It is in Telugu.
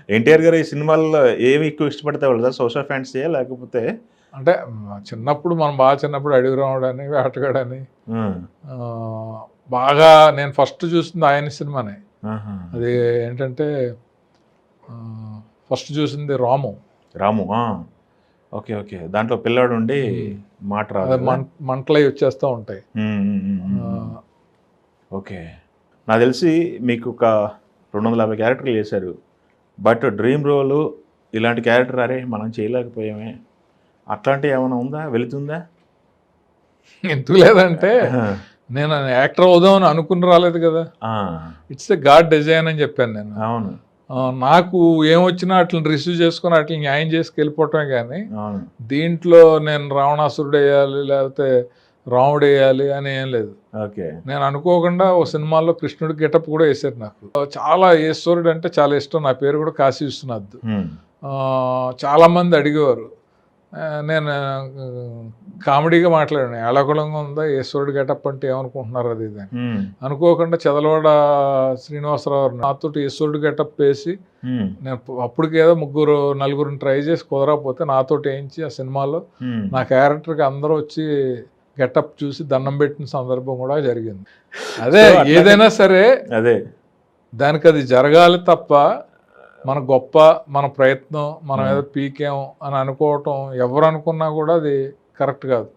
ఎన్టీఆర్ గారు ఈ సినిమాల్లో ఏమి ఎక్కువ ఇష్టపడతావు సోషల్ ఫ్యాన్సీయా లేకపోతే అంటే చిన్నప్పుడు మనం బాగా చిన్నప్పుడు అడవి రాముడని వేటగాడని ఉమ్, బాగా నేను ఫస్ట్ చూసింది ఆయన సినిమానే. ఆహా. అది ఏంటంటే ఫస్ట్ చూసింది రాము. రాము ఓకే ఓకే దాంట్లో పిల్లాడు ఉండి మాట రాదు అదే కదా? మంటలై వచ్చేస్తూ ఉంటాయి. ఉమ్, ఉమ్, ఉమ్, ఉమ్. ఆ, ఓకే నాకు తెలిసి మీకు ఒక 250 క్యారెక్టర్లు చేశారు బట్ డ్రీమ్ రోల్ ఇలాంటి క్యారెక్టర్ అరే మనం చేయలేకపోయామే అట్లాంటివి ఏమైనా ఉందా వెళుతుందా ఎందుకు లేదంటే నేను యాక్టర్ అవుదామని అనుకుని రాలేదు కదా. ఆ, ఇట్స్ ఎ గాడ్ డిజైన్ అని చెప్పాను నేను. అవును నాకు ఏమొచ్చినా అట్లని రిసీవ్ చేసుకుని అట్లా న్యాయం చేసి వెళ్ళిపోవటమే కానీ అవును దీంట్లో నేను రావణాసురుడు వేయాలి లేకపోతే రాముడు వేయాలి అని ఏం లేదు. ఓకే నేను అనుకోకుండా ఓ సినిమాలో కృష్ణుడి గెటప్ కూడా వేశారు. నాకు చాలా ఈశ్వరుడు అంటే చాలా ఇష్టం. నా పేరు కూడా కాశీ విశ్వనాథ్. ఉమ్, చాలామంది అడిగేవారు. నేను కామెడీగా మాట్లాడాను, ఎలకులంగా ఉందా ఈశ్వరుడు గెటప్ అంటే ఏమనుకుంటున్నారు అది ఇది అని. ఉమ్, అనుకోకుండా చదలవాడ శ్రీనివాసరావు నాతో ఈశ్వరుడు గెటప్ వేసి ఉమ్, నేను అప్పటికేదో నలుగురిని ట్రై చేసి కుదరకపోతే నాతో వేయించి ఆ సినిమాలో ఉమ్. నా క్యారెక్టర్కి అందరూ వచ్చి గెటప్ చూసి దండం పెట్టిన సందర్భం కూడా జరిగింది. అదే So, అట్లాగే- ఏదైనా సరే అదే దానికి అది జరగాలి తప్ప మన గొప్ప మన ప్రయత్నం మనం ఏదో పీకేం అని అనుకోవటం ఎవరు అనుకున్నా కూడా అది కరెక్ట్ కాదు.